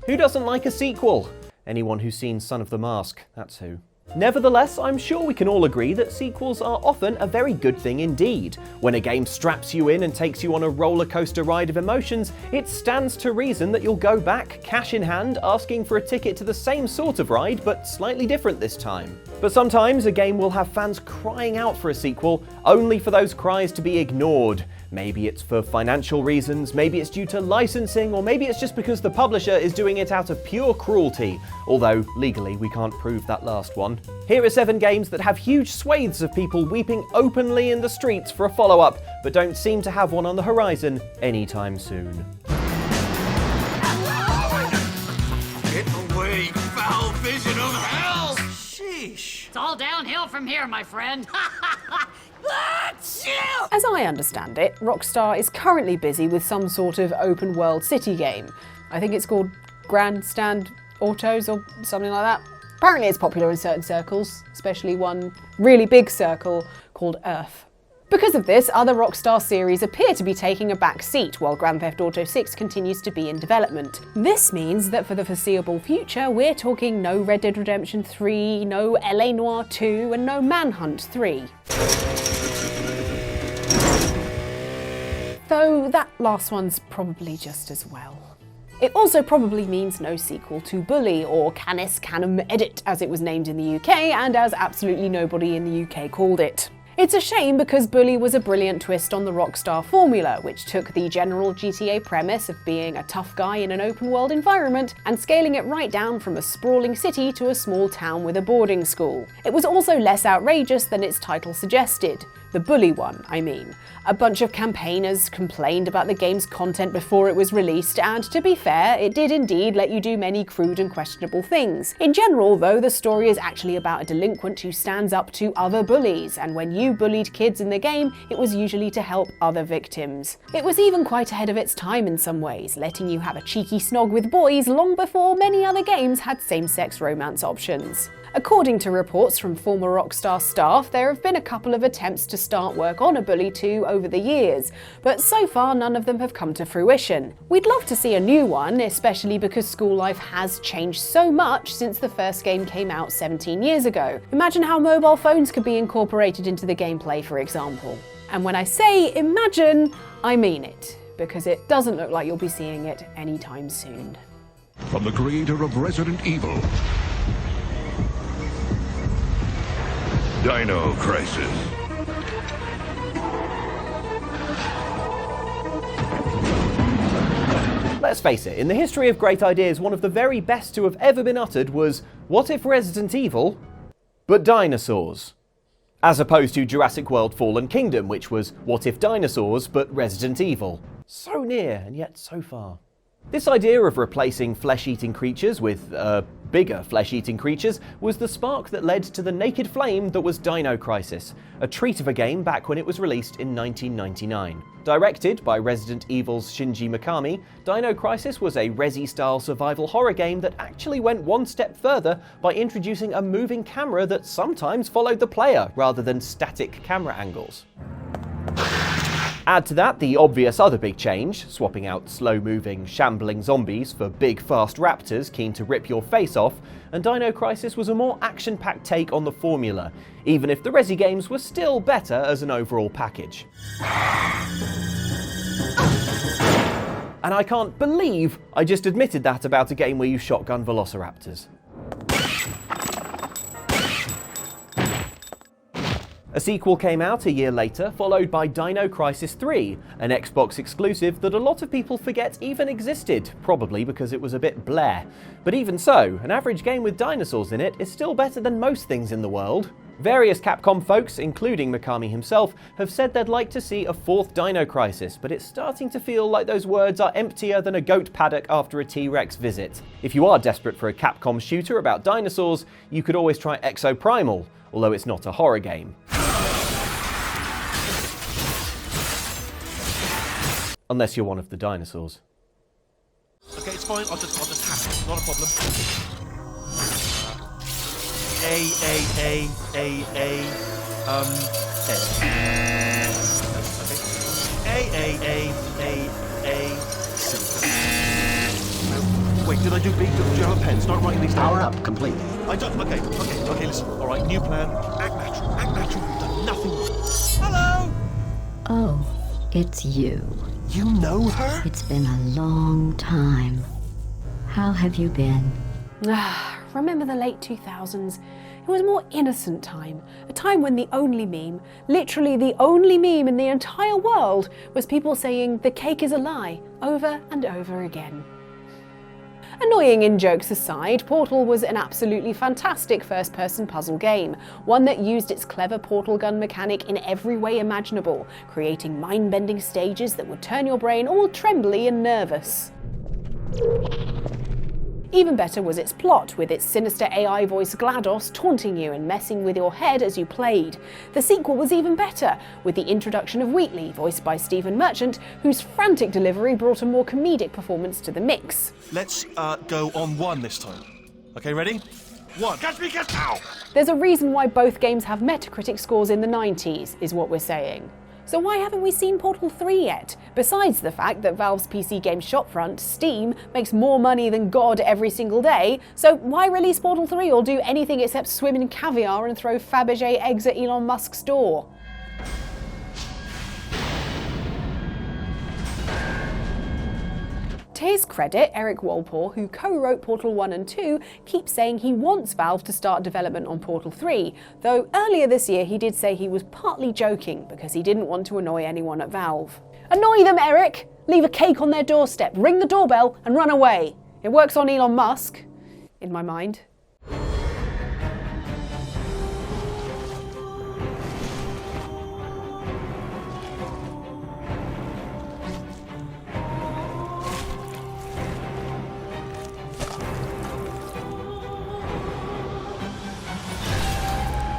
Who doesn't like a sequel? Anyone who's seen Son of the Mask, that's who. Nevertheless, I'm sure we can all agree that sequels are often a very good thing indeed. When a game straps you in and takes you on a roller coaster ride of emotions, it stands to reason that you'll go back, cash in hand, asking for a ticket to the same sort of ride, but slightly different this time. But sometimes a game will have fans crying out for a sequel, only for those cries to be ignored. Maybe it's for financial reasons, maybe it's due to licensing, or maybe it's just because the publisher is doing it out of pure cruelty, although legally we can't prove that last one. Here are 7 games that have huge swathes of people weeping openly in the streets for a follow-up, but don't seem to have one on the horizon anytime soon. Get away, foul vision of hell! Sheesh. It's all downhill from here, my friend. As I understand it, Rockstar is currently busy with some sort of open-world city game. I think it's called Grandstand Autos or something like that. Apparently it's popular in certain circles, especially one really big circle called Earth. Because of this, other Rockstar series appear to be taking a back seat while Grand Theft Auto 6 continues to be in development. This means that for the foreseeable future, we're talking no Red Dead Redemption 3, no LA Noire 2, and no Manhunt 3. Though that last one's probably just as well. It also probably means no sequel to Bully, or Canis Canem Edit as it was named in the UK and as absolutely nobody in the UK called it. It's a shame because Bully was a brilliant twist on the Rockstar formula, which took the general GTA premise of being a tough guy in an open world environment and scaling it right down from a sprawling city to a small town with a boarding school. It was also less outrageous than its title suggested. The Bully one, I mean. A bunch of campaigners complained about the game's content before it was released, and to be fair, it did indeed let you do many crude and questionable things. In general, though, the story is actually about a delinquent who stands up to other bullies, and when you bullied kids in the game, it was usually to help other victims. It was even quite ahead of its time in some ways, letting you have a cheeky snog with boys long before many other games had same-sex romance options. According to reports from former Rockstar staff, there have been a couple of attempts to start work on a Bully 2 over the years, but so far none of them have come to fruition. We'd love to see a new one, especially because school life has changed so much since the first game came out 17 years ago. Imagine how mobile phones could be incorporated into the gameplay, for example. And when I say imagine, I mean it, because it doesn't look like you'll be seeing it anytime soon. From the creator of Resident Evil, Dino Crisis. Let's face it, in the history of great ideas, one of the very best to have ever been uttered was, what if Resident Evil, but dinosaurs? As opposed to Jurassic World Fallen Kingdom, which was, what if dinosaurs, but Resident Evil? So near, and yet so far. This idea of replacing flesh-eating creatures with, bigger flesh-eating creatures was the spark that led to the naked flame that was Dino Crisis, a treat of a game back when it was released in 1999. Directed by Resident Evil's Shinji Mikami, Dino Crisis was a Resi-style survival horror game that actually went one step further by introducing a moving camera that sometimes followed the player, rather than static camera angles. Add to that the obvious other big change, swapping out slow-moving, shambling zombies for big, fast raptors keen to rip your face off, and Dino Crisis was a more action-packed take on the formula, even if the Resi games were still better as an overall package. And I can't believe I just admitted that about a game where you shotgun velociraptors. A sequel came out a year later, followed by Dino Crisis 3, an Xbox exclusive that a lot of people forget even existed, probably because it was a bit bleh. But even so, an average game with dinosaurs in it is still better than most things in the world. Various Capcom folks, including Mikami himself, have said they'd like to see a fourth Dino Crisis, but it's starting to feel like those words are emptier than a goat paddock after a T-Rex visit. If you are desperate for a Capcom shooter about dinosaurs, you could always try Exoprimal, although it's not a horror game. Unless you're one of the dinosaurs. Okay, it's fine. I'll just have it. Not a problem. A. Okay. A. Wait, did I do B? Do you have a pen? Start writing these down. Power up, complete. I don't. Okay, listen. All right, new plan. Act natural. Act natural. You've done nothing wrong. Hello. Oh, it's you. You know her? It's been a long time. How have you been? Remember the late 2000s? It was a more innocent time. A time when the only meme, literally the only meme in the entire world, was people saying the cake is a lie over and over again. Annoying in-jokes aside, Portal was an absolutely fantastic first-person puzzle game, one that used its clever portal gun mechanic in every way imaginable, creating mind-bending stages that would turn your brain all trembly and nervous. Even better was its plot, with its sinister AI voice GLaDOS taunting you and messing with your head as you played. The sequel was even better, with the introduction of Wheatley, voiced by Stephen Merchant, whose frantic delivery brought a more comedic performance to the mix. Let's go on one this time. Okay, ready? One. Catch me, catch now! There's a reason why both games have Metacritic scores in the 90s, is what we're saying. So why haven't we seen Portal 3 yet? Besides the fact that Valve's PC game shopfront, Steam, makes more money than God every single day, so why release Portal 3 or do anything except swim in caviar and throw Fabergé eggs at Elon Musk's door? To his credit, Eric Walpole, who co-wrote Portal 1 and 2, keeps saying he wants Valve to start development on Portal 3, though earlier this year he did say he was partly joking because he didn't want to annoy anyone at Valve. Annoy them, Eric! Leave a cake on their doorstep, ring the doorbell and run away. It works on Elon Musk, in my mind.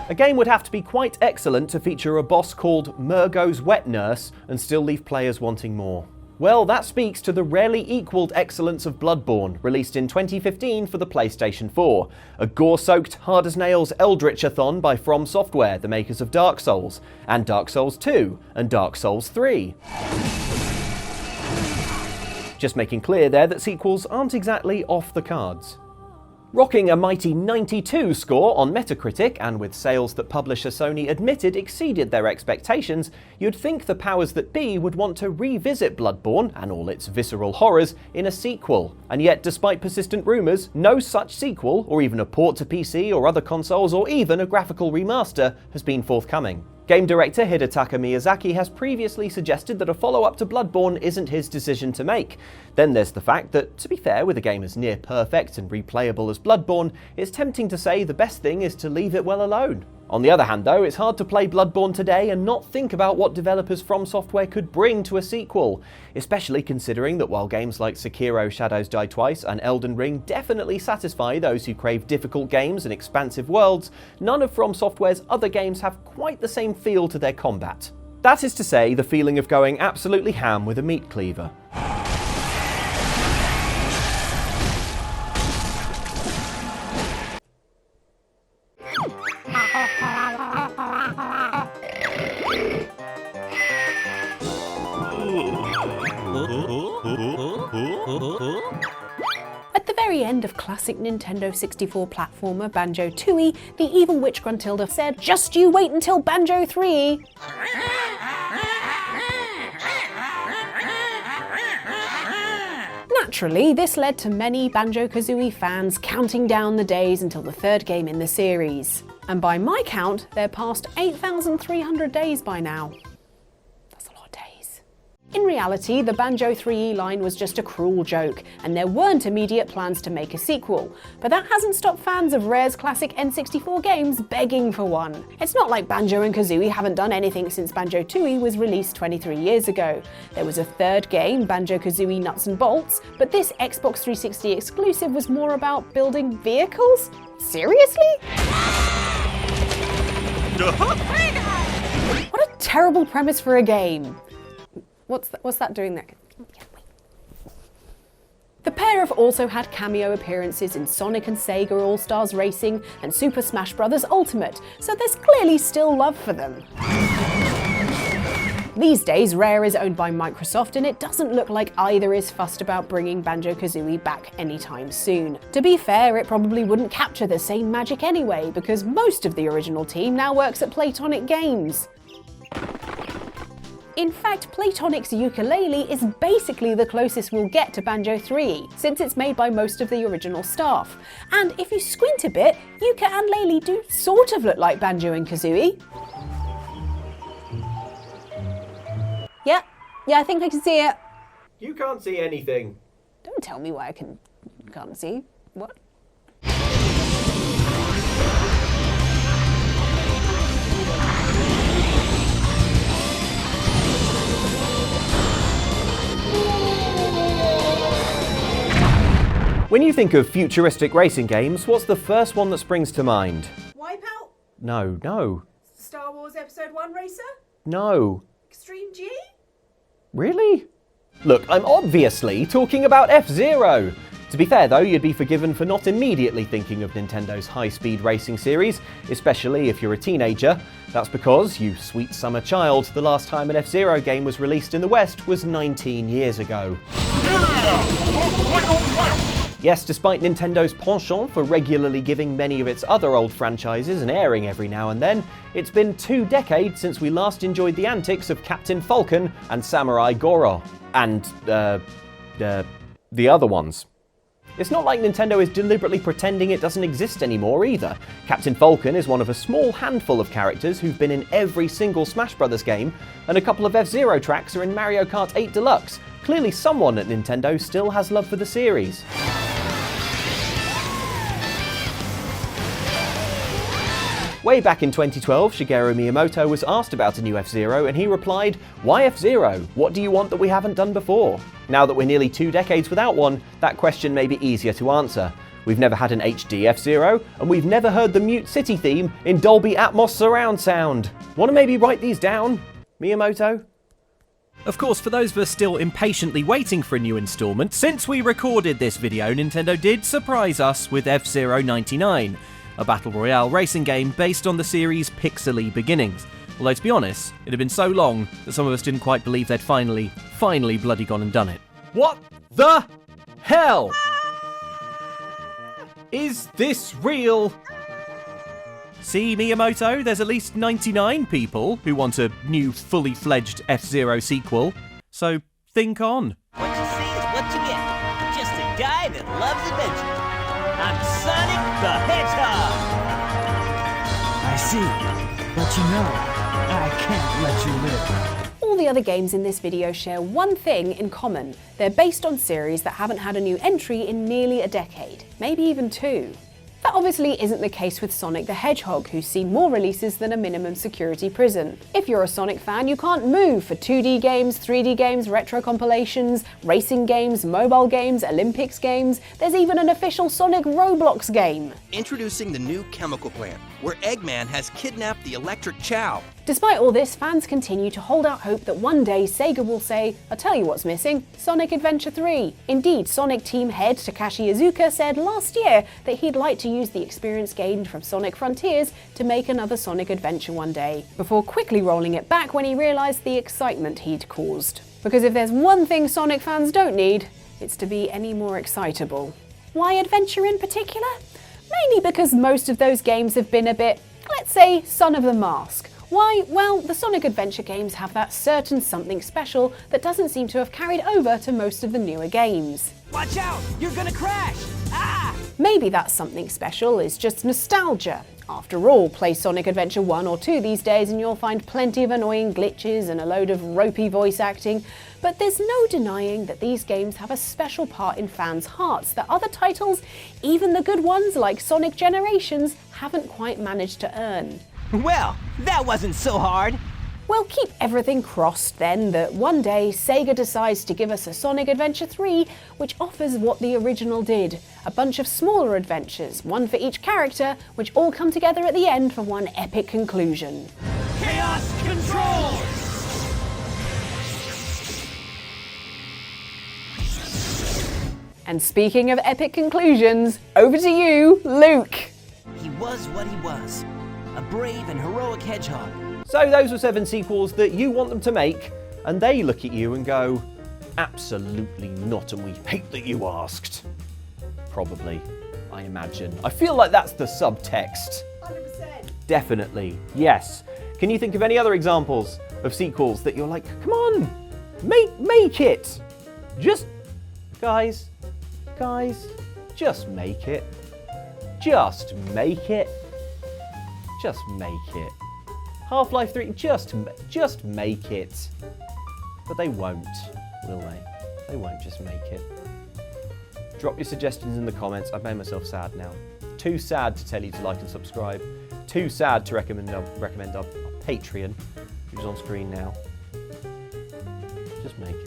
A game would have to be quite excellent to feature a boss called Murgo's Wet Nurse and still leave players wanting more. Well, that speaks to the rarely equalled excellence of Bloodborne, released in 2015 for the PlayStation 4. A gore-soaked, hard-as-nails Eldritch-a-thon by From Software, the makers of Dark Souls, and Dark Souls 2, and Dark Souls 3. Just making clear there that sequels aren't exactly off the cards. Rocking a mighty 92 score on Metacritic, and with sales that publisher Sony admitted exceeded their expectations, you'd think the powers that be would want to revisit Bloodborne and all its visceral horrors in a sequel. And yet, despite persistent rumours, no such sequel, or even a port to PC or other consoles, or even a graphical remaster, has been forthcoming. Game director Hidetaka Miyazaki has previously suggested that a follow-up to Bloodborne isn't his decision to make. Then there's the fact that, to be fair, with a game as near perfect and replayable as Bloodborne, it's tempting to say the best thing is to leave it well alone. On the other hand though, it's hard to play Bloodborne today and not think about what developers From Software could bring to a sequel, especially considering that while games like Sekiro Shadows Die Twice and Elden Ring definitely satisfy those who crave difficult games and expansive worlds, none of From Software's other games have quite the same feel to their combat. That is to say, the feeling of going absolutely ham with a meat cleaver. At the very end of classic Nintendo 64 platformer Banjo-Threeie, the evil witch Gruntilda said, "Just you wait until Banjo-Threeie." Naturally, this led to many Banjo-Kazooie fans counting down the days until the third game in the series. And by my count, they're past 8,300 days by now. That's a lot of days. In reality, the Banjo-Threeie line was just a cruel joke, and there weren't immediate plans to make a sequel. But that hasn't stopped fans of Rare's classic N64 games begging for one. It's not like Banjo and Kazooie haven't done anything since Banjo-Tooie was released 23 years ago. There was a third game, Banjo-Kazooie Nuts and Bolts, but this Xbox 360 exclusive was more about building vehicles? Seriously? What a terrible premise for a game. What's that doing there? The pair have also had cameo appearances in Sonic and Sega All-Stars Racing and Super Smash Bros. Ultimate, so there's clearly still love for them. These days, Rare is owned by Microsoft, and it doesn't look like either is fussed about bringing Banjo-Kazooie back anytime soon. To be fair, it probably wouldn't capture the same magic anyway, because most of the original team now works at Playtonic Games. In fact, Playtonic's ukulele is basically the closest we'll get to Banjo-Threeie, since it's made by most of the original staff. And if you squint a bit, Yuka and Laylee do sort of look like Banjo and Kazooie. Yeah, I think I can see it. You can't see anything. Don't tell me why I can't see. What? When you think of futuristic racing games, what's the first one that springs to mind? Wipeout? No. Star Wars Episode 1 Racer? No. Extreme G? Really? Look, I'm obviously talking about F-Zero. To be fair though, you'd be forgiven for not immediately thinking of Nintendo's high-speed racing series, especially if you're a teenager. That's because, you sweet summer child, the last time an F-Zero game was released in the West was 19 years ago. Yes, despite Nintendo's penchant for regularly giving many of its other old franchises an airing every now and then, it's been 2 decades since we last enjoyed the antics of Captain Falcon and Samurai Goro. And, the other ones. It's not like Nintendo is deliberately pretending it doesn't exist anymore either. Captain Falcon is one of a small handful of characters who've been in every single Smash Bros. Game, and a couple of F-Zero tracks are in Mario Kart 8 Deluxe. Clearly someone at Nintendo still has love for the series. Way back in 2012, Shigeru Miyamoto was asked about a new F-Zero and he replied, "Why F-Zero? What do you want that we haven't done before?" Now that we're nearly 2 decades without one, that question may be easier to answer. We've never had an HD F-Zero, and we've never heard the Mute City theme in Dolby Atmos surround sound. Want to maybe write these down, Miyamoto? Of course, for those of us still impatiently waiting for a new instalment, since we recorded this video, Nintendo did surprise us with F-Zero 99. A battle royale racing game based on the series' pixely beginnings. Although, to be honest, it had been so long that some of us didn't quite believe they'd finally bloody gone and done it. What the hell? Is this real? See, Miyamoto, there's at least 99 people who want a new fully fledged F-Zero sequel. So, think on. What you see is what you get. Just a guy that loves adventure. I'm Sonic the Hedgehog! I see, but you know, I can't let you live. All the other games in this video share one thing in common. They're based on series that haven't had a new entry in nearly a decade, maybe even 2. That obviously isn't the case with Sonic the Hedgehog, who's seen more releases than a minimum security prison. If you're a Sonic fan, you can't move for 2D games, 3D games, retro compilations, racing games, mobile games, Olympics games. There's even an official Sonic Roblox game. Introducing the new chemical plant, where Eggman has kidnapped the electric Chel. Despite all this, fans continue to hold out hope that one day Sega will say, "I'll tell you what's missing, Sonic Adventure 3. Indeed, Sonic team head Takashi Iizuka said last year that he'd like to use the experience gained from Sonic Frontiers to make another Sonic Adventure one day, before quickly rolling it back when he realised the excitement he'd caused. Because if there's one thing Sonic fans don't need, it's to be any more excitable. Why Adventure in particular? Mainly because most of those games have been a bit, let's say, Son of the Mask. Why? Well, the Sonic Adventure games have that certain something special that doesn't seem to have carried over to most of the newer games. Watch out! You're gonna crash! Ah! Maybe that something special is just nostalgia. After all, play Sonic Adventure 1 or 2 these days and you'll find plenty of annoying glitches and a load of ropey voice acting, but there's no denying that these games have a special part in fans' hearts that other titles, even the good ones like Sonic Generations, haven't quite managed to earn. Well, that wasn't so hard. Well, keep everything crossed then that one day Sega decides to give us a Sonic Adventure 3 which offers what the original did, a bunch of smaller adventures, one for each character, which all come together at the end for one epic conclusion. Chaos Control! And speaking of epic conclusions, over to you, Luke. He was what he was, a brave and heroic hedgehog, So those were 7 sequels that you want them to make, and they look at you and go, absolutely not, and we hate that you asked. Probably, I imagine. I feel like that's the subtext. 100%. Definitely, yes. Can you think of any other examples of sequels that you're like, come on, make it. Just, guys, just make it. Just make it. Just make it. Half-Life 3, just make it. But they won't, will they? They won't just make it. Drop your suggestions in the comments. I've made myself sad now. Too sad to tell you to like and subscribe. Too sad to recommend our Patreon, who's on screen now. Just make it.